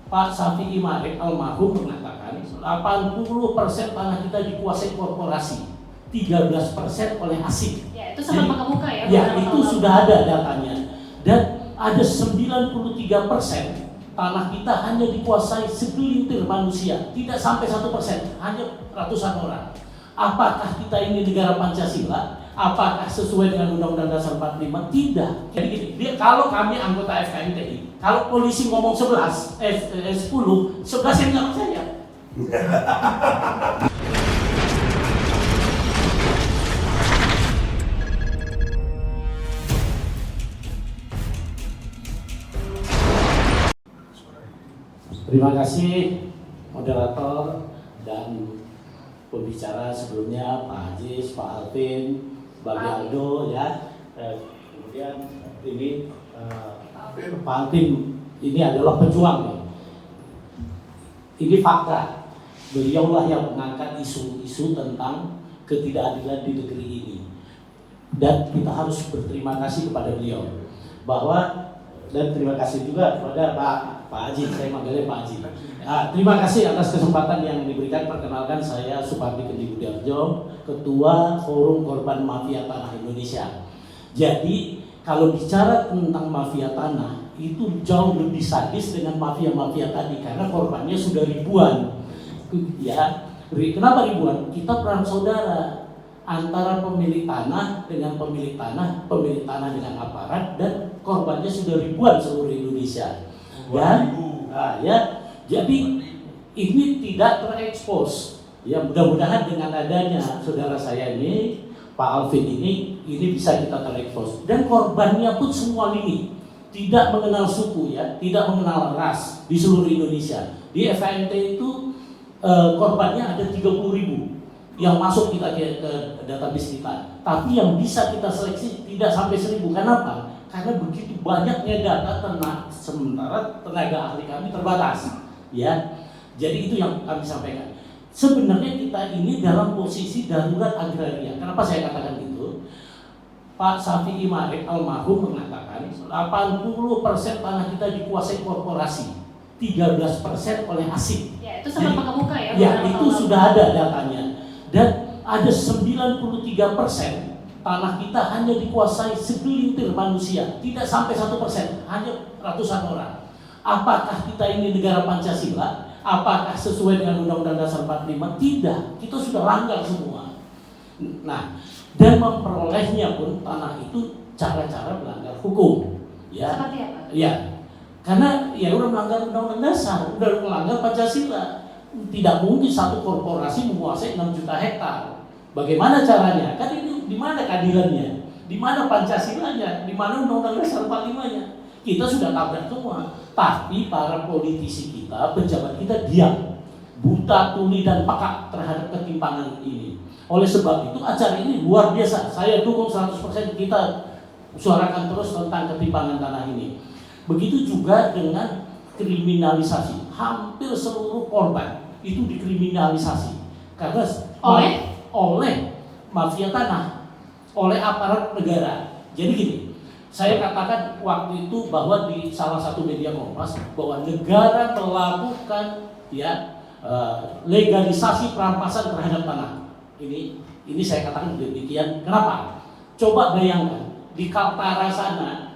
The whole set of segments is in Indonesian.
Pak Syafi'i Ma'arif almarhum mengatakan 80% tanah kita dikuasai korporasi, 13% oleh asing. Ya, itu sempat mengemuka ya. Ya, itu sudah ada datanya. Dan ada 93% tanah kita hanya dikuasai segelintir manusia, tidak sampai 1%, hanya ratusan orang. Apakah kita ini negara Pancasila? Apakah sesuai dengan Undang-Undang Dasar 45? Tidak. Jadi gini, kalau kami anggota FKMTI, kalau polisi ngomong 10, 11 yang nyamuk saya. Terima kasih moderator dan pembicara sebelumnya, Pak Ajis, Pak Alvin, Bang Aldo ya. Kemudian ini Pak Alvin ini adalah pejuang nih. Ini fakta. Beliaulah yang mengangkat isu-isu tentang ketidakadilan di negeri ini. Dan kita harus berterima kasih kepada beliau bahwa, dan terima kasih juga kepada Pak Haji, saya manggilnya Pak Haji. Terima kasih atas kesempatan yang diberikan. Perkenalkan, saya Supardi Kendi Budiarjo, Ketua Forum Korban Mafia Tanah Indonesia. Jadi kalau bicara tentang mafia tanah itu jauh lebih sadis dengan mafia-mafia tadi karena korbannya sudah ribuan. Ya, kenapa ribuan? Kita perang saudara antara pemilik tanah dengan pemilik tanah dengan aparat, dan korbannya sudah ribuan seluruh Indonesia. Ya, jadi ini tidak terekspos. Ya, mudah-mudahan dengan adanya saudara saya ini, Pak Alvin ini bisa kita terekspos. Dan korbannya pun semua lini, tidak mengenal suku ya, tidak mengenal ras di seluruh Indonesia. Di FKMT itu korbannya ada 30.000 yang masuk kita ke database kita. Tapi yang bisa kita seleksi tidak sampai 1.000. Kenapa? Karena begitu banyaknya data sementara tenaga ahli kami terbatas, ya. Jadi itu yang kami sampaikan. Sebenarnya kita ini dalam posisi darurat agraria. Kenapa saya katakan itu? Pak Syafi'i Ma'arif almarhum mengatakan 80% tanah kita dikuasai korporasi, 13% oleh asing. Ya, itu sempat mengemuka ya. Ya, itu sudah ada datanya. Dan ada 93% tanah kita hanya dikuasai segelintir manusia, tidak sampai 1%, hanya ratusan orang. Apakah kita ini negara Pancasila? Apakah sesuai dengan Undang-Undang Dasar 45? Tidak, kita sudah langgar semua. Nah, dan memperolehnya pun tanah itu cara-cara melanggar hukum. Ya. Seperti apa? Ya, karena ya udah melanggar Undang-Undang Dasar, udah melanggar Pancasila. Tidak mungkin satu korporasi menguasai 6 juta hektar. Bagaimana caranya? Kan ini di mana keadilannya? Di mana Pancasilanya? Di mana Undang-Undang Dasar 45-nya? Kita sudah tabrak semua. Tapi para politisi kita, pejabat kita diam, buta, tuli, dan peka terhadap ketimpangan ini. Oleh sebab itu acara ini luar biasa. Saya dukung 100% kita suarakan terus tentang ketimpangan tanah ini. Begitu juga dengan kriminalisasi. Hampir seluruh korban itu dikriminalisasi karena oleh mafia tanah, oleh aparat negara. Jadi gini, saya katakan waktu itu bahwa di salah satu media Kompas bahwa negara melakukan ya legalisasi perampasan terhadap tanah. Ini saya katakan demikian. Kenapa? Coba bayangkan di Kaltara sana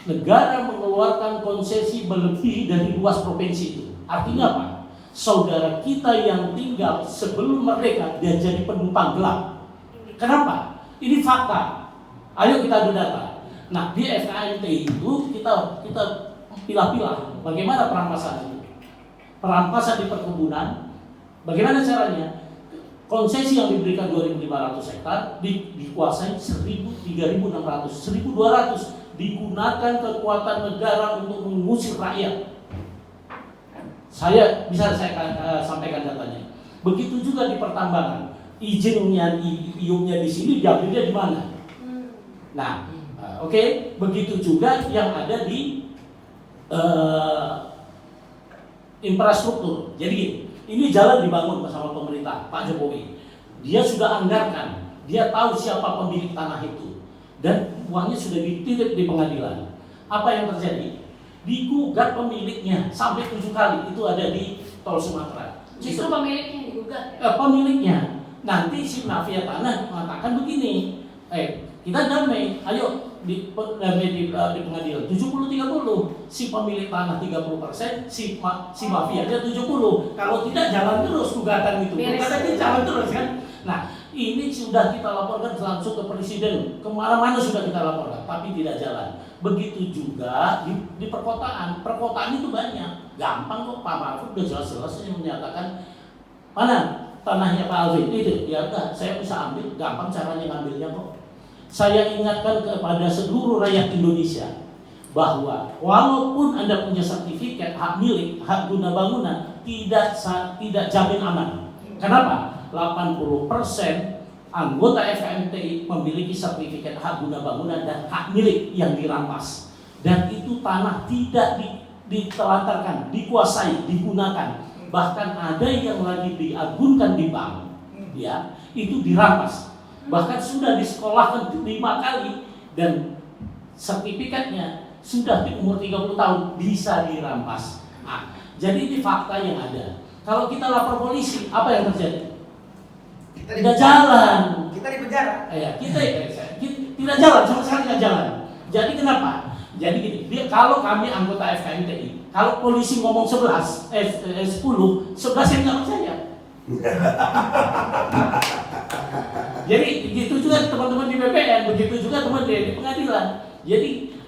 negara mengeluarkan konsesi melebihi dari luas provinsi itu. Artinya apa? Saudara kita yang tinggal sebelum merdeka dia jadi penumpang gelap. Kenapa? Ini fakta. Ayo kita adu data. Nah, di FKMT itu kita pilah-pilah bagaimana perampasan itu. Perampasan di perkebunan, bagaimana caranya? Konsesi yang diberikan 2.500 hektar dikuasai 3.600, 1.200 digunakan kekuatan negara untuk mengusir rakyat. Saya sampaikan datanya. Begitu juga di pertambangan, izinnya iumnya di sini, diambilnya di mana? Nah, oke. Begitu juga yang ada di infrastruktur. Jadi ini jalan dibangun bersama pemerintah Pak Jokowi. Dia sudah anggarkan, dia tahu siapa pemilik tanah itu, dan uangnya sudah dititip di pengadilan. Apa yang terjadi? digugat pemiliknya sampai 7 kali. Itu ada di Tol Sumatera. Justru pemiliknya yang digugat ya? Pemiliknya. Nanti si mafia tanah mengatakan begini, kita damai, ayo damai di pengadilan 70-30, si pemilik tanah 30%, si mafianya 70. Kalau tidak jalan terus gugatan itu, gugatannya jalan terus kan. Nah, ini sudah kita laporkan langsung ke presiden, kemana-mana sudah kita laporkan, tapi tidak jalan. Begitu juga di perkotaan itu banyak, gampang kok. Pak Mahfud udah jelas-jelas menyatakan mana tanahnya Pak Alvin itu, ya udah saya bisa ambil, gampang caranya ngambilnya kok. Saya ingatkan kepada seluruh rakyat Indonesia bahwa walaupun Anda punya sertifikat hak milik, hak guna bangunan, tidak jamin aman. Kenapa? 80% anggota FKMTI memiliki sertifikat hak guna bangunan dan hak milik yang dirampas. Dan itu tanah tidak ditelantarkan, dikuasai, digunakan. Bahkan ada yang lagi diagunkan di bank, ya, itu dirampas. Bahkan sudah disekolahkan 5 kali dan sertifikatnya sudah di umur 30 tahun bisa dirampas. Nah, jadi ini fakta yang ada. Kalau kita lapor polisi, apa yang terjadi? Tidak jalan. Kita di penjara. Kita tidak jalan, sama sekali tidak jalan. Jadi kenapa? Jadi gini, kalau kami anggota FKMTI, kalau polisi ngomong 10, 11 yang nggak percaya. Jadi begitu juga teman-teman di BPN, begitu juga teman di pengadilan. Jadi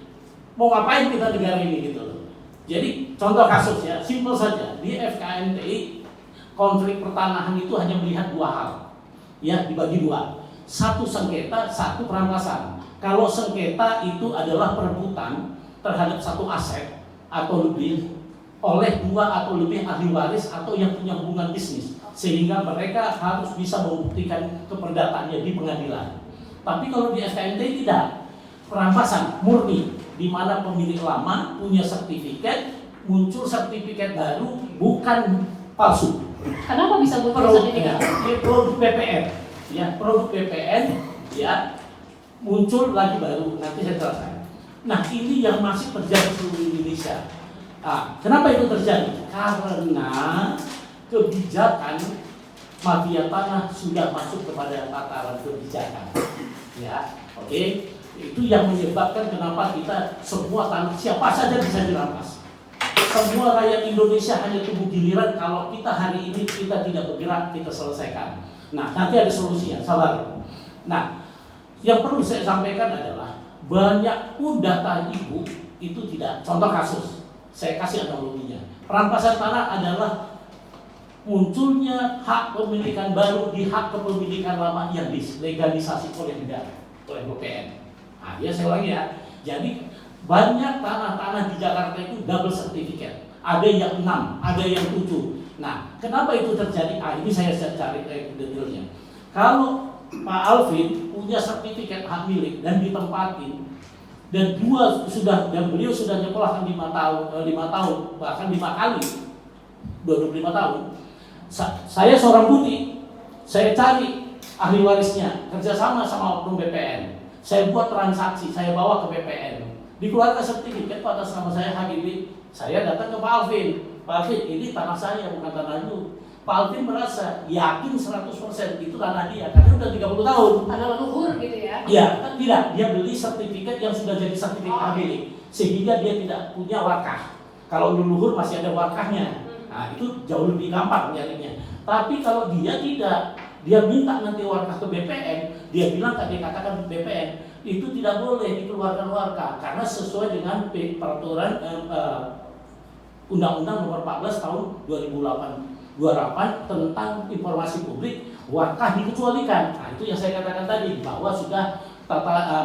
mau ngapain kita negara ini gitu loh. Jadi contoh kasus ya, simpel saja. Di FKMTI konflik pertanahan itu hanya melihat 2 hal. Ya, dibagi 2. 1 sengketa, 1 perampasan. Kalau sengketa itu adalah perebutan terhadap 1 aset atau lebih oleh 2 atau lebih ahli waris atau yang punya hubungan bisnis, sehingga mereka harus bisa membuktikan keperdataannya di pengadilan. Tapi kalau di FKMTI tidak, perampasan murni, di mana pemilik lama punya sertifikat, muncul sertifikat baru, bukan palsu. Kenapa bisa muncul sertifikat? Produk BPN, ya, produk BPN, ya, muncul lagi baru. Nanti saya jelaskan. Nah, ini yang masih terjadi di seluruh Indonesia. Kenapa itu terjadi? Karena kebijakan mafia tanah sudah masuk kepada tataran kebijakan. Ya, oke. Itu yang menyebabkan kenapa kita semua tanah siapa saja bisa dirampas. Semua rakyat Indonesia hanya tunggu giliran kalau kita hari ini kita tidak bergerak, kita selesaikan. Nah, nanti ada solusinya, sabar. Nah, yang perlu saya sampaikan adalah banyak pun data ibu itu tidak. Contoh kasus, saya kasih analoginya. Perampasan tanah adalah munculnya hak pemilikan baru di hak kepemilikan lama yang dilegalisasi oleh negara, oleh BPN. Nah, ya saya ulangi ya. Jadi banyak tanah-tanah di Jakarta itu double certificate. Ada yang 6, ada yang 7. Nah, kenapa itu terjadi? Ini saya cari detailnya. Kalau Pak Alvin punya sertifikat hak milik dan ditempatin, dan beliau sudah nyekolahkan 5 tahun, bahkan 5 kali, 25 tahun. Saya seorang bukti, saya cari ahli warisnya, kerjasama sama oknum BPN. Saya buat transaksi, saya bawa ke BPN. Dikeluarkan sertifikat atas nama saya Habibie. Saya datang ke Pak Alvin. Pak Alvin, ini tanah saya, bukan tanah lu. Pak Alvin merasa yakin 100% itu tanah dia, karena udah 30 tahun. Tanah leluhur gitu ya? Iya, tidak. Dia beli sertifikat yang sudah jadi sertifikat hak milik, sehingga dia tidak punya wakaf. Kalau leluhur masih ada wakafnya. Nah, itu jauh lebih gampang nyarinya. Tapi kalau dia tidak, dia minta nanti wakaf ke BPN, dia bilang tadi katakan BPN, itu tidak boleh dikeluarkan wakaf karena sesuai dengan peraturan Undang-Undang Nomor 14 Tahun 2008 tentang informasi publik, wakaf dikecualikan. Nah, itu yang saya katakan tadi bahwa sudah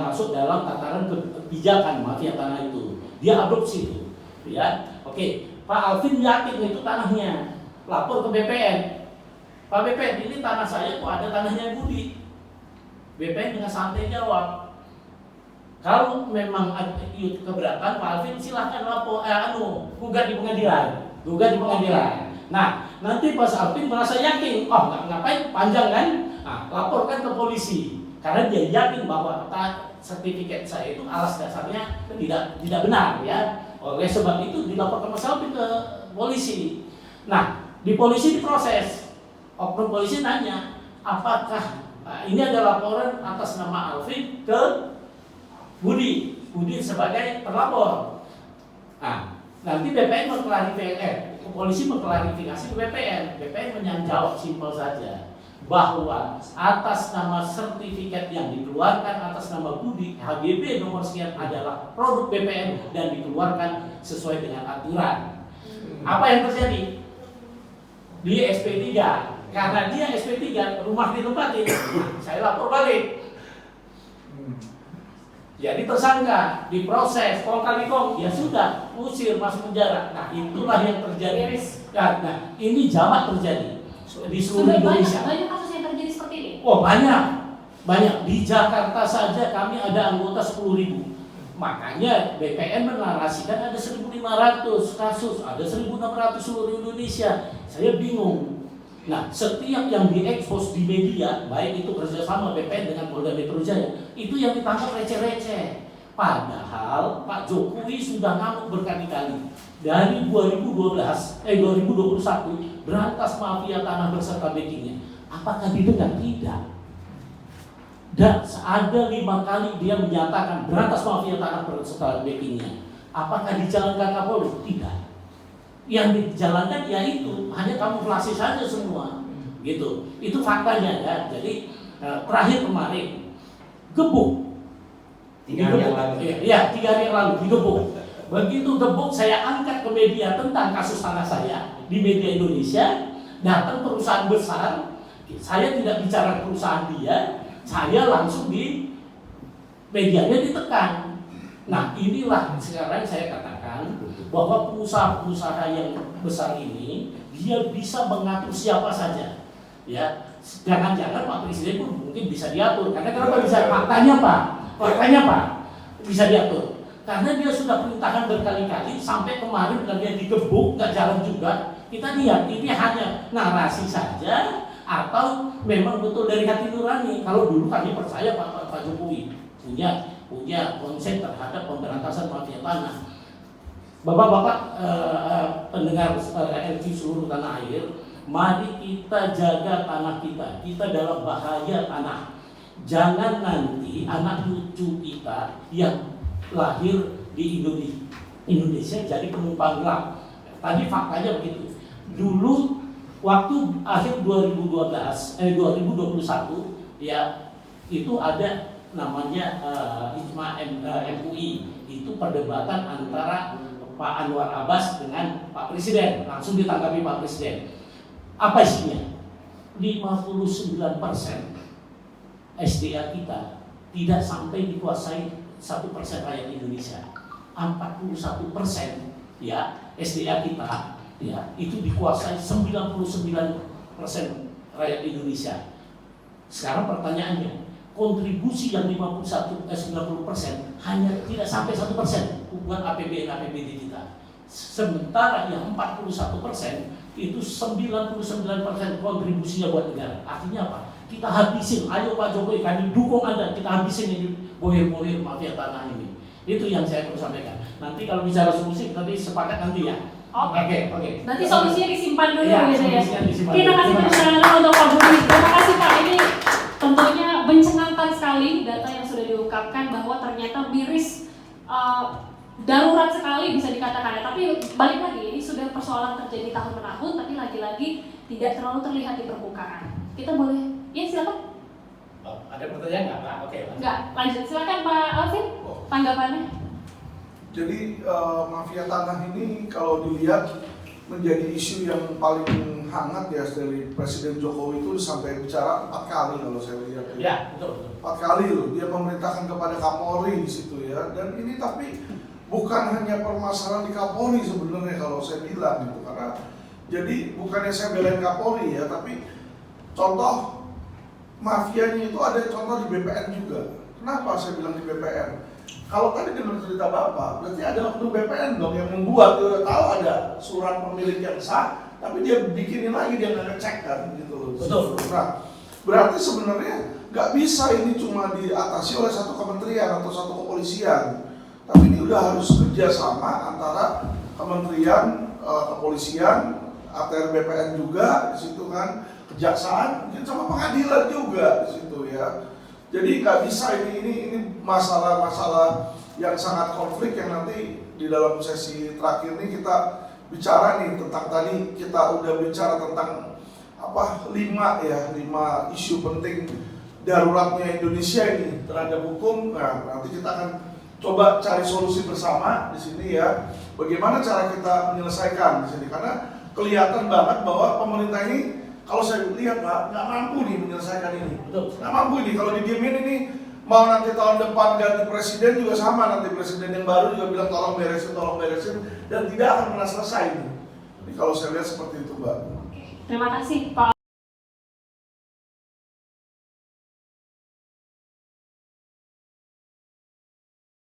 masuk dalam tataran kebijakan mafia tanah itu. Dia adopsi itu, ya. Oke, Pak Alvin yakin itu tanahnya, lapor ke BPN. Pak BPN, ini tanah saya kok ada tanahnya Budi. BPN dengan santai jawab, kalau memang ada keberatan Pak Alvin silahkan lapor, gugat di pengadilan. Nah, nanti Pak Alvin merasa yakin, ngapain panjang kan? Nah, laporkan ke polisi karena dia yakin bahwa sertifikat saya itu alas dasarnya tidak benar, ya. Oleh sebab itu dilaporkan Mas Alvin ke polisi. Nah, di polisi diproses. Oknum polisi nanya, apakah ini ada laporan atas nama Alvin ke Budi sebagai pelapor. Nah, nanti BPN mengklarifikasi, polisi mengklarifikasi ke BPN menjawab simpel saja bahwa atas nama sertifikat yang dikeluarkan atas nama Budi, HGB nomor sekian adalah produk BPN dan dikeluarkan sesuai dengan aturan. Apa yang terjadi? Di SP3, karena dia SP3, rumah ditempatin, saya lapor balik. Jadi tersangka, diproses, kong kali kong, ya sudah, usir, masuk penjara. Nah, itulah yang terjadi. Nah, ini jamak terjadi di seluruh Indonesia. Banyak kasus yang terjadi seperti ini. Oh, banyak. Di Jakarta saja kami ada anggota 10.000. Makanya BPN menarasikan ada 1.500 kasus, ada 1.600 seluruh Indonesia. Saya bingung. Nah, setiap yang diekspos di media, baik itu kerjasama BPN dengan Polda Metro Jaya, itu yang ditangkap receh-receh. Padahal Pak Jokowi sudah ngamuk berkali-kali. Dari 2021 berantas mafia tanah beserta backingnya. Apakah didengar? Tidak. Dan ada 5 kali dia menyatakan berantas mafia tanah beserta backingnya. Apakah dijalankan Kapolri? Tidak. Yang dijalankan ya itu hanya kamuflase saja semua, gitu. Itu faktanya ya. Jadi terakhir kemarin gebuk. 3 hari yang lalu. Iya, 3 hari yang lalu digebuk. Begitu gebuk saya angkat ke media tentang kasus tanah saya di media Indonesia, datang perusahaan besar, saya tidak bicara perusahaan dia, saya langsung di medianya ditekan. Nah, inilah sekarang saya katakan bahwa pengusaha-pengusaha yang besar ini dia bisa mengatur siapa saja. Ya, jangan-jangan Pak Presiden pun mungkin bisa diatur. Karena kenapa bisa? Faktanya Pak bisa diatur. Karena dia sudah perintahkan berkali-kali sampai kemarin kalau dia digebuk nggak jalan juga. Kita lihat ini hanya narasi saja atau memang betul dari hati nurani. Kalau dulu kami percaya Pak Jokowi punya konsep terhadap pemberantasan mafia tanah. Bapak-bapak pendengar LG seluruh tanah air, mari kita jaga tanah kita. Kita dalam bahaya tanah. Jangan nanti anak cucu kita yang lahir di Indonesia jadi penumpang gelap. Tadi faktanya begitu. Dulu waktu akhir 2021 ya itu ada namanya Ijma MUI, itu perdebatan antara Pak Anwar Abbas dengan Pak Presiden, langsung ditanggapi Pak Presiden. Apa isinya? 59% SDA kita tidak sampai dikuasai 1% rakyat Indonesia. 41% ya SDA kita ya itu dikuasai 99% rakyat Indonesia. Sekarang pertanyaannya, kontribusi yang 90% hanya tidak sampai 1% buat APBD kita. Sementara yang 41% itu 99% kontribusinya buat negara. Artinya apa? Kita habisin, ayo Pak Jokowi kami dukung Anda, kita habisin ini bohir-bohir mafia tanah ini. Itu yang saya perlu sampaikan. Nanti kalau bicara solusi nanti sepakat nanti ya. Oke. Nanti solusinya disimpan dulu ya, gitu ya. disimpan Kita dulu. kasih persyaratan untuk Pak Budi. Terima kasih Pak. Ini tentunya mencengangkan sekali data yang sudah diungkapkan bahwa ternyata miris darurat sekali bisa dikatakan. Tapi balik lagi, ini sudah persoalan terjadi tahun menahun, tapi lagi-lagi tidak terlalu terlihat di permukaan. Kita boleh? Ya silakan. Ada pertanyaan nggak Pak? Oke. Enggak, lanjut. Silakan Pak Alvin, tanggapannya. Jadi mafia tanah ini kalau dilihat menjadi isu yang paling hangat ya dari Presiden Jokowi itu sampai bicara 4 kali kalau saya lihat. Ya, betul. 4 kali loh dia memerintahkan kepada Kapolri di situ ya. Dan ini tapi bukan hanya permasalahan di Kapolri sebenarnya kalau saya bilang gitu, karena jadi bukannya saya belain Kapolri ya, tapi contoh mafianya itu ada contoh di BPN juga. Kenapa saya bilang di BPN? Kalau tadi dengar cerita Bapak, berarti ada oknum BPN dong yang membuat, dia udah tahu ada surat pemilik yang sah, tapi dia bikinin lagi, dia nggak ngecek kan gitu. Betul. Nah, berarti sebenarnya nggak bisa ini cuma diatasi oleh satu kementerian atau satu kepolisian. Tapi ini udah harus kerjasama antara kementerian, kepolisian, ATR BPN juga di situ kan, kejaksaan, mungkin sama pengadilan juga di situ ya. Jadi nggak bisa ini masalah-masalah yang sangat konflik yang nanti di dalam sesi terakhir ini kita bicara nih tentang tadi kita udah bicara tentang apa 5 isu penting daruratnya Indonesia ini terhadap hukum. Nah, nanti kita akan coba cari solusi bersama di sini ya. Bagaimana cara kita menyelesaikan di sini karena kelihatan banget bahwa pemerintah ini kalau saya lihat nggak mampu nih menyelesaikan ini. Betul. Nggak mampu ini kalau didiemin ini mau nanti tahun depan ganti presiden juga sama, nanti presiden yang baru juga bilang tolong beresin dan tidak akan pernah selesai ini. Jadi kalau saya lihat seperti itu, Mbak. Terima kasih Pak